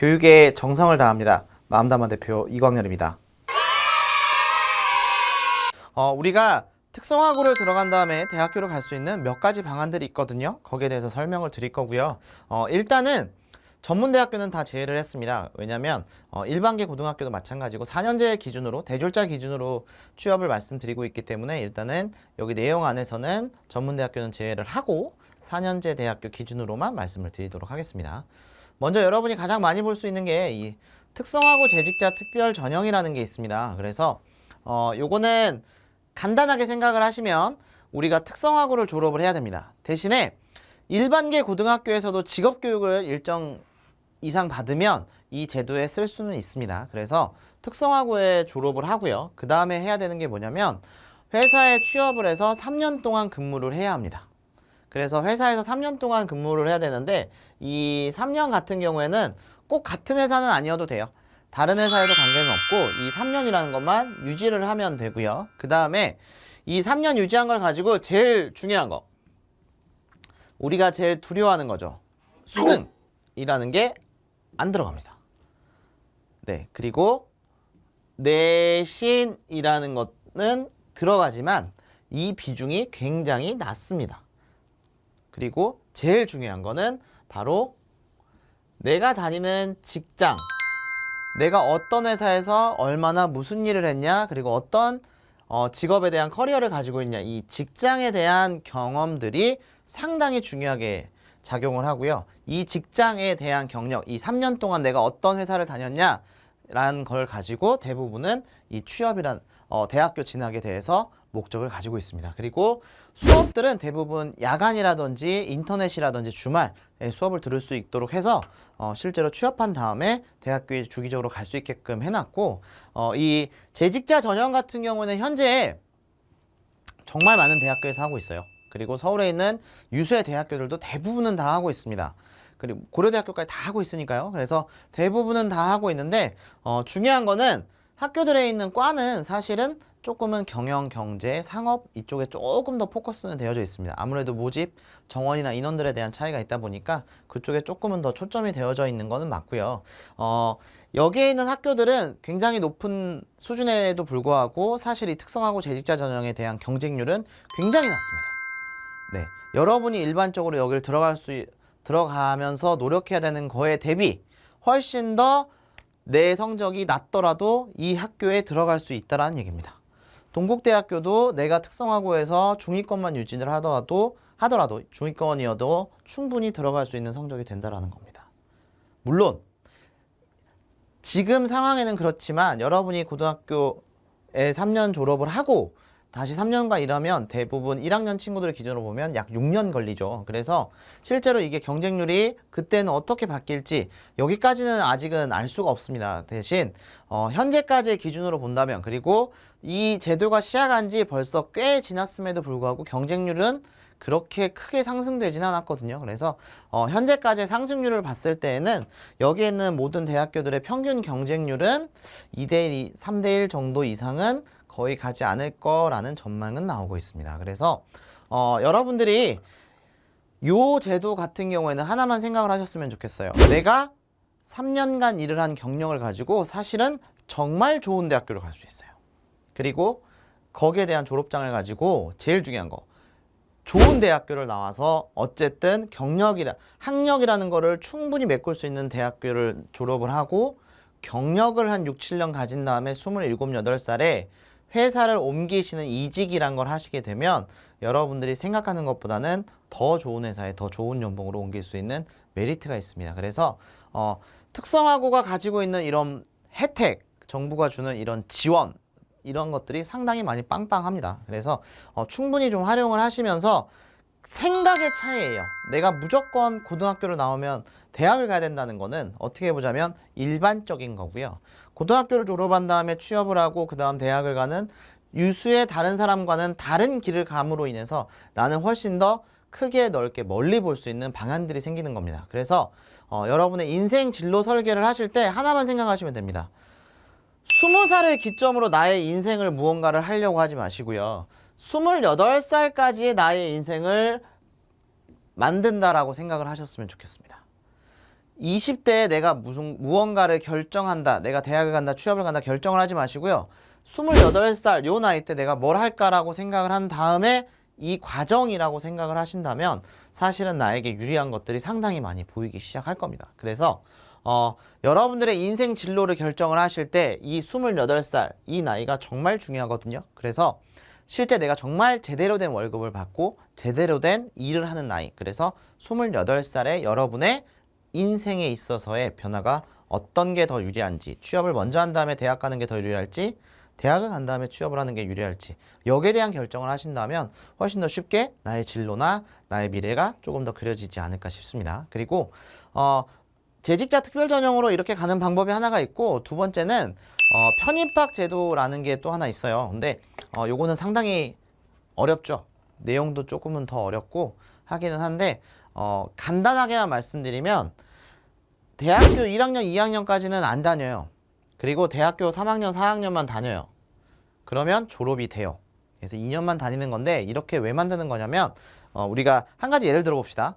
교육에 정성을 다합니다. 마음담아 대표 이광렬입니다. 우리가 특성화고를 들어간 다음에 대학교를 갈 수 있는 몇 가지 방안들이 있거든요. 거기에 대해서 설명을 드릴 거고요. 일단은 전문대학교는 다 제외를 했습니다. 왜냐하면 일반계 고등학교도 마찬가지고 4년제 기준으로 대졸자 기준으로 취업을 말씀드리고 있기 때문에 일단은 여기 내용 안에서는 전문대학교는 제외를 하고 4년제 대학교 기준으로만 말씀을 드리도록 하겠습니다. 먼저 여러분이 가장 많이 볼 수 있는 게 이 특성화고 재직자 특별 전형이라는 게 있습니다. 그래서 요거는 간단하게 생각을 하시면 우리가 특성화고를 졸업을 해야 됩니다. 대신에 일반계 고등학교에서도 직업교육을 일정 이상 받으면 이 제도에 쓸 수는 있습니다. 그래서 특성화고에 졸업을 하고요. 그 다음에 해야 되는 게 뭐냐면 회사에 취업을 해서 3년 동안 근무를 해야 합니다. 그래서 회사에서 3년 동안 근무를 해야 되는데 이 3년 같은 경우에는 꼭 같은 회사는 아니어도 돼요. 다른 회사에도 관계는 없고 이 3년이라는 것만 유지를 하면 되고요. 그 다음에 이 3년 유지한 걸 가지고 제일 중요한 거, 우리가 제일 두려워하는 거죠. 수능이라는 게 안 들어갑니다. 네, 그리고 내신이라는 것은 들어가지만 이 비중이 굉장히 낮습니다. 그리고 제일 중요한 거는 바로 내가 다니는 직장, 내가 어떤 회사에서 얼마나 무슨 일을 했냐, 그리고 어떤 직업에 대한 커리어를 가지고 있냐, 이 직장에 대한 경험들이 상당히 중요하게 작용을 하고요. 이 직장에 대한 경력, 이 3년 동안 내가 어떤 회사를 다녔냐라는 걸 가지고 대부분은 이 취업이란 대학교 진학에 대해서 목적을 가지고 있습니다. 그리고 수업들은 대부분 야간이라든지 인터넷이라든지 주말에 수업을 들을 수 있도록 해서 실제로 취업한 다음에 대학교에 주기적으로 갈 수 있게끔 해놨고, 이 재직자 전형 같은 경우는 현재 정말 많은 대학교에서 하고 있어요. 그리고 서울에 있는 유수의 대학교들도 대부분은 다 하고 있습니다. 그리고 고려대학교까지 다 하고 있으니까요. 그래서 대부분은 다 하고 있는데 중요한 거는 학교들에 있는 과는 사실은 조금은 경영, 경제, 상업 이쪽에 조금 더 포커스는 되어져 있습니다. 아무래도 모집, 정원이나 인원들에 대한 차이가 있다 보니까 그쪽에 조금은 더 초점이 되어져 있는 거는 맞고요. 여기에 있는 학교들은 굉장히 높은 수준에도 불구하고 사실 이 특성화고 재직자 전형에 대한 경쟁률은 굉장히 낮습니다. 네, 여러분이 일반적으로 여기를 들어가면서 노력해야 되는 거에 대비 훨씬 더 내 성적이 낮더라도 이 학교에 들어갈 수 있다는 얘기입니다. 동국대학교도 내가 특성화고에서 중위권만 유지를 하더라도 중위권이어도 충분히 들어갈 수 있는 성적이 된다는 겁니다. 물론 지금 상황에는 그렇지만 여러분이 고등학교에 3년 졸업을 하고 다시 3년간 일하면 대부분 1학년 친구들을 기준으로 보면 약 6년 걸리죠. 그래서 실제로 이게 경쟁률이 그때는 어떻게 바뀔지 여기까지는 아직은 알 수가 없습니다. 대신 현재까지의 기준으로 본다면, 그리고 이 제도가 시작한 지 벌써 꽤 지났음에도 불구하고 경쟁률은 그렇게 크게 상승되진 않았거든요. 그래서 현재까지의 상승률을 봤을 때에는 여기에 있는 모든 대학교들의 평균 경쟁률은 2대1, 3대1 정도 이상은 거의 가지 않을 거라는 전망은 나오고 있습니다. 그래서 여러분들이 요 제도 같은 경우에는 하나만 생각을 하셨으면 좋겠어요. 내가 3년간 일을 한 경력을 가지고 사실은 정말 좋은 대학교를 갈 수 있어요. 그리고 거기에 대한 졸업장을 가지고 제일 중요한 거, 좋은 대학교를 나와서 어쨌든 학력이라는 거를 충분히 메꿀 수 있는 대학교를 졸업을 하고 경력을 한 6, 7년 가진 다음에 27, 8살에 회사를 옮기시는 이직이란 걸 하시게 되면 여러분들이 생각하는 것보다는 더 좋은 회사에 더 좋은 연봉으로 옮길 수 있는 메리트가 있습니다. 그래서 특성화고가 가지고 있는 이런 혜택, 정부가 주는 이런 지원, 이런 것들이 상당히 많이 빵빵합니다. 그래서 충분히 좀 활용을 하시면서 생각의 차이예요. 내가 무조건 고등학교를 나오면 대학을 가야 된다는 거는 어떻게 보자면 일반적인 거고요. 고등학교를 졸업한 다음에 취업을 하고 그 다음 대학을 가는 유수의 다른 사람과는 다른 길을 감으로 인해서 나는 훨씬 더 크게 넓게 멀리 볼 수 있는 방안들이 생기는 겁니다. 그래서 여러분의 인생 진로 설계를 하실 때 하나만 생각하시면 됩니다. 20살을 기점으로 나의 인생을 무언가를 하려고 하지 마시고요. 28살까지의 나의 인생을 만든다라고 생각을 하셨으면 좋겠습니다. 20대에 내가 무언가를 결정한다. 내가 대학을 간다, 취업을 간다 결정을 하지 마시고요. 28살 요 나이 때 내가 뭘 할까라고 생각을 한 다음에 이 과정이라고 생각을 하신다면 사실은 나에게 유리한 것들이 상당히 많이 보이기 시작할 겁니다. 그래서 여러분들의 인생 진로를 결정을 하실 때 이 28살 이 나이가 정말 중요하거든요. 그래서 실제 내가 정말 제대로 된 월급을 받고 제대로 된 일을 하는 나이. 그래서 28살에 여러분의 인생에 있어서의 변화가 어떤 게 더 유리한지, 취업을 먼저 한 다음에 대학 가는 게 더 유리할지, 대학을 간 다음에 취업을 하는 게 유리할지, 여기에 대한 결정을 하신다면 훨씬 더 쉽게 나의 진로나 나의 미래가 조금 더 그려지지 않을까 싶습니다. 그리고 재직자 특별 전형으로 이렇게 가는 방법이 하나가 있고, 두 번째는 편입학 제도라는 게 또 하나 있어요. 근데 요거는 상당히 어렵죠. 내용도 조금은 더 어렵고 하기는 한데 간단하게만 말씀드리면 대학교 1학년, 2학년까지는 안 다녀요. 그리고 대학교 3학년, 4학년만 다녀요. 그러면 졸업이 돼요. 그래서 2년만 다니는 건데 이렇게 왜 만드는 거냐면 우리가 한 가지 예를 들어 봅시다.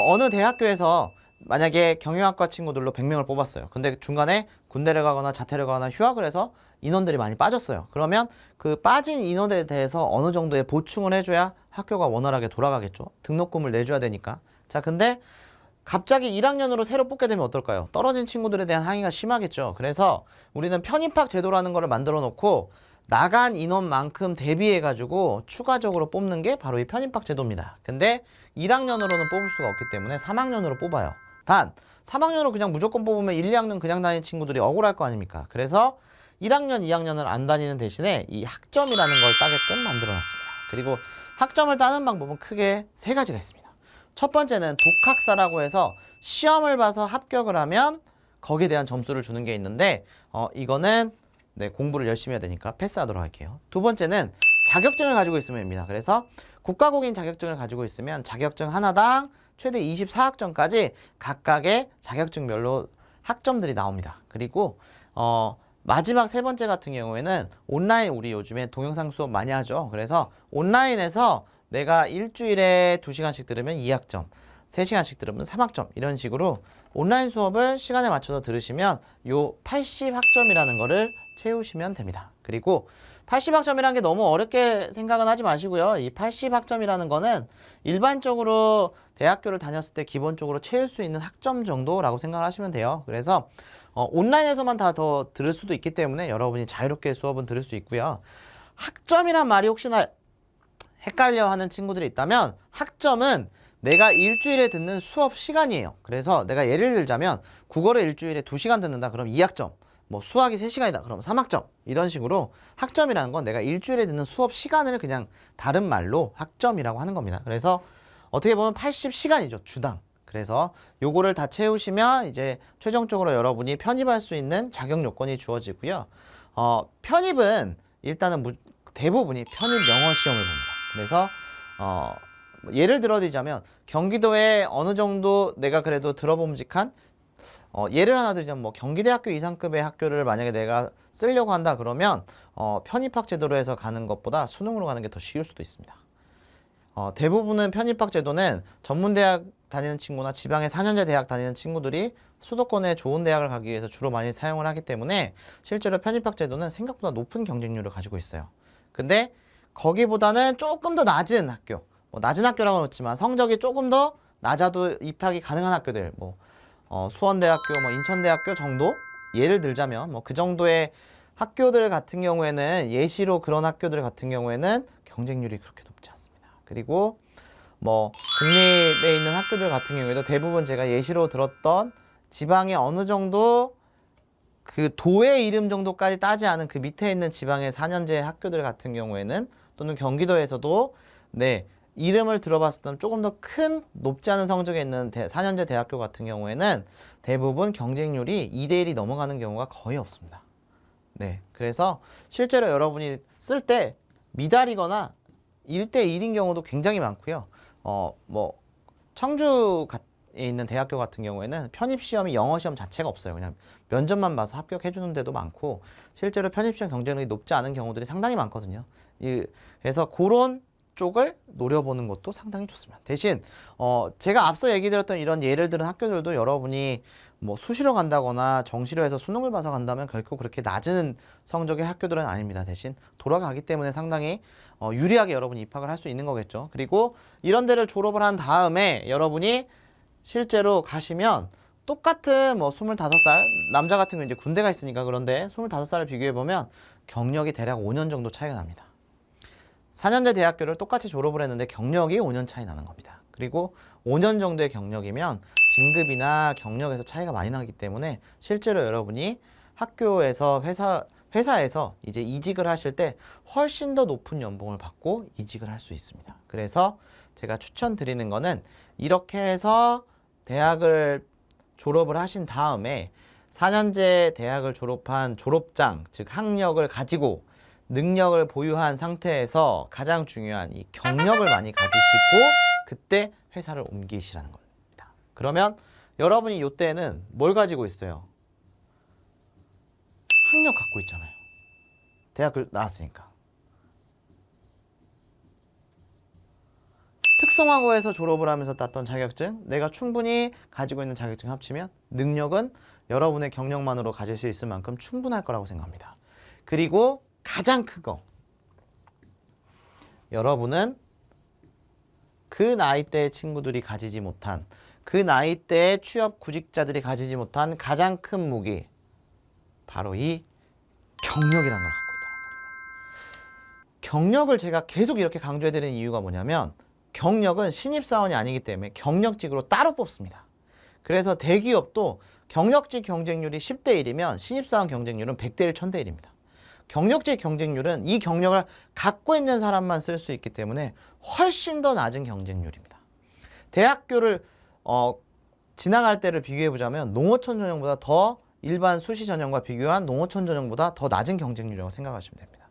어느 대학교에서 만약에 경영학과 친구들로 100명을 뽑았어요. 근데 중간에 군대를 가거나 자퇴를 가거나 휴학을 해서 인원들이 많이 빠졌어요. 그러면 그 빠진 인원에 대해서 어느 정도의 보충을 해줘야 학교가 원활하게 돌아가겠죠. 등록금을 내줘야 되니까. 자, 근데 갑자기 1학년으로 새로 뽑게 되면 어떨까요? 떨어진 친구들에 대한 항의가 심하겠죠. 그래서 우리는 편입학 제도라는 거를 만들어 놓고 나간 인원만큼 대비해가지고 추가적으로 뽑는 게 바로 이 편입학 제도입니다. 근데 1학년으로는 뽑을 수가 없기 때문에 3학년으로 뽑아요. 단 3학년으로 그냥 무조건 뽑으면 1, 2학년 그냥 다니는 친구들이 억울할 거 아닙니까? 그래서 1학년, 2학년을 안 다니는 대신에 이 학점이라는 걸 따게끔 만들어 놨습니다. 그리고 학점을 따는 방법은 크게 세 가지가 있습니다. 첫 번째는 독학사라고 해서 시험을 봐서 합격을 하면 거기에 대한 점수를 주는 게 있는데 이거는 공부를 열심히 해야 되니까 패스하도록 할게요. 두 번째는 자격증을 가지고 있으면입니다. 그래서 국가공인 자격증을 가지고 있으면 자격증 하나당 최대 24학점까지 각각의 자격증별로 학점들이 나옵니다. 그리고 마지막 세 번째 같은 경우에는 온라인, 우리 요즘에 동영상 수업 많이 하죠. 그래서 온라인에서 내가 일주일에 2시간씩 들으면 2학점, 3시간씩 들으면 3학점 이런 식으로 온라인 수업을 시간에 맞춰서 들으시면 요 80학점이라는 거를 채우시면 됩니다. 그리고 80학점이라는 게 너무 어렵게 생각은 하지 마시고요. 이 80학점이라는 거는 일반적으로 대학교를 다녔을 때 기본적으로 채울 수 있는 학점 정도라고 생각을 하시면 돼요. 그래서 온라인에서만 다 더 들을 수도 있기 때문에 여러분이 자유롭게 수업은 들을 수 있고요. 학점이란 말이 혹시나 헷갈려 하는 친구들이 있다면 학점은 내가 일주일에 듣는 수업 시간이에요. 그래서 내가 예를 들자면 국어를 일주일에 2시간 듣는다 그럼 2학점, 뭐 수학이 3시간이다 그럼 3학점 이런 식으로 학점이라는 건 내가 일주일에 듣는 수업 시간을 그냥 다른 말로 학점이라고 하는 겁니다. 그래서 어떻게 보면 80시간이죠, 주당. 그래서 요거를 다 채우시면 이제 최종적으로 여러분이 편입할 수 있는 자격 요건이 주어지고요. 편입은 일단은 대부분이 편입 영어 시험을 봅니다. 그래서 예를 들어드리자면 경기도에 어느 정도 내가 그래도 들어봄직한 예를 하나 드리자면 뭐 경기대학교 이상급의 학교를 만약에 내가 쓰려고 한다 그러면 편입학 제도로 해서 가는 것보다 수능으로 가는 게 더 쉬울 수도 있습니다. 대부분은 편입학 제도는 전문대학 다니는 친구나 지방의 4년제 대학 다니는 친구들이 수도권에 좋은 대학을 가기 위해서 주로 많이 사용을 하기 때문에 실제로 편입학 제도는 생각보다 높은 경쟁률을 가지고 있어요. 근데 거기보다는 조금 더 낮은 학교, 낮은 학교라고는 했지만 성적이 조금 더 낮아도 입학이 가능한 학교들, 수원대학교, 인천대학교 정도? 예를 들자면 그 정도의 학교들 같은 경우에는 예시로 그런 학교들 같은 경우에는 경쟁률이 그렇게 높지 않습니다. 그리고 국립에 있는 학교들 같은 경우에도 대부분 제가 예시로 들었던 지방의 어느 정도 그 도의 이름 정도까지 따지 않은 그 밑에 있는 지방의 4년제 학교들 같은 경우에는 또는 경기도에서도 이름을 들어봤을 때 조금 더 큰 높지 않은 성적에 있는 4년제 대학교 같은 경우에는 대부분 경쟁률이 2대1이 넘어가는 경우가 거의 없습니다. 그래서 실제로 여러분이 쓸 때 미달이거나 1대1인 경우도 굉장히 많고요. 청주에 있는 대학교 같은 경우에는 편입시험이 영어시험 자체가 없어요. 그냥 면접만 봐서 합격해주는 데도 많고 실제로 편입시험 경쟁력이 높지 않은 경우들이 상당히 많거든요. 그래서 그런 쪽을 노려보는 것도 상당히 좋습니다. 대신 제가 앞서 얘기 드렸던 이런 예를 들은 학교들도 여러분이 뭐 수시로 간다거나 정시로 해서 수능을 봐서 간다면 결코 그렇게 낮은 성적의 학교들은 아닙니다. 대신 돌아가기 때문에 상당히 유리하게 여러분이 입학을 할 수 있는 거겠죠. 그리고 이런 데를 졸업을 한 다음에 여러분이 실제로 가시면 똑같은 뭐 25살, 남자 같은 경우 이제 군대가 있으니까 그런데 25살을 비교해 보면 경력이 대략 5년 정도 차이가 납니다. 4년제 대학교를 똑같이 졸업을 했는데 경력이 5년 차이 나는 겁니다. 그리고 5년 정도의 경력이면 진급이나 경력에서 차이가 많이 나기 때문에 실제로 여러분이 학교에서 회사에서 이제 이직을 하실 때 훨씬 더 높은 연봉을 받고 이직을 할 수 있습니다. 그래서 제가 추천드리는 거는 이렇게 해서 대학을 졸업을 하신 다음에 4년제 대학을 졸업한 졸업장, 즉 학력을 가지고 능력을 보유한 상태에서 가장 중요한 이 경력을 많이 가지시고 그때 회사를 옮기시라는 겁니다. 그러면 여러분이 이때는 뭘 가지고 있어요? 학력 갖고 있잖아요. 대학을 나왔으니까. 특성화고에서 졸업을 하면서 땄던 자격증, 내가 충분히 가지고 있는 자격증 합치면 능력은 여러분의 경력만으로 가질 수 있을 만큼 충분할 거라고 생각합니다. 그리고 가장 큰 거, 여러분은 그 나이대의 친구들이 가지지 못한, 그 나이대의 취업 구직자들이 가지지 못한 가장 큰 무기, 바로 이 경력이라는 걸 갖고 있다는 겁니다. 경력을 제가 계속 이렇게 강조해드리는 이유가 뭐냐면 경력은 신입사원이 아니기 때문에 경력직으로 따로 뽑습니다. 그래서 대기업도 경력직 경쟁률이 10대 1이면 신입사원 경쟁률은 100대 1, 1000대 1입니다. 경력직 경쟁률은 이 경력을 갖고 있는 사람만 쓸 수 있기 때문에 훨씬 더 낮은 경쟁률입니다. 대학교를 지나갈 때를 비교해 보자면 농어촌 전형보다 더 일반 수시 전형과 비교한 농어촌 전형보다 더 낮은 경쟁률이라고 생각하시면 됩니다.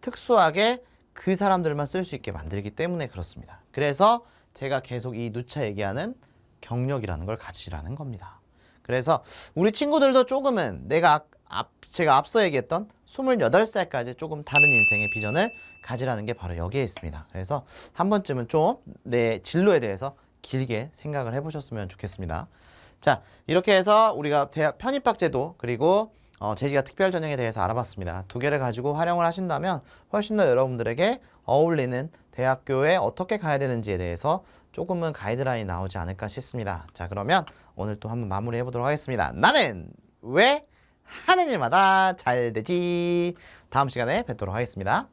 특수하게 그 사람들만 쓸 수 있게 만들기 때문에 그렇습니다. 그래서 제가 계속 이 누차 얘기하는 경력이라는 걸 가지시라는 겁니다. 그래서 우리 친구들도 조금은 제가 앞서 얘기했던 28살까지 조금 다른 인생의 비전을 가지라는 게 바로 여기에 있습니다. 그래서 한 번쯤은 좀 내 진로에 대해서 길게 생각을 해보셨으면 좋겠습니다. 자, 이렇게 해서 우리가 대학 편입학제도 그리고 제지가 특별 전형에 대해서 알아봤습니다. 두 개를 가지고 활용을 하신다면 훨씬 더 여러분들에게 어울리는 대학교에 어떻게 가야 되는지에 대해서 조금은 가이드라인이 나오지 않을까 싶습니다. 자, 그러면 오늘 또 한번 마무리해 보도록 하겠습니다. 나는 왜 하는 일마다 잘 되지? 다음 시간에 뵙도록 하겠습니다.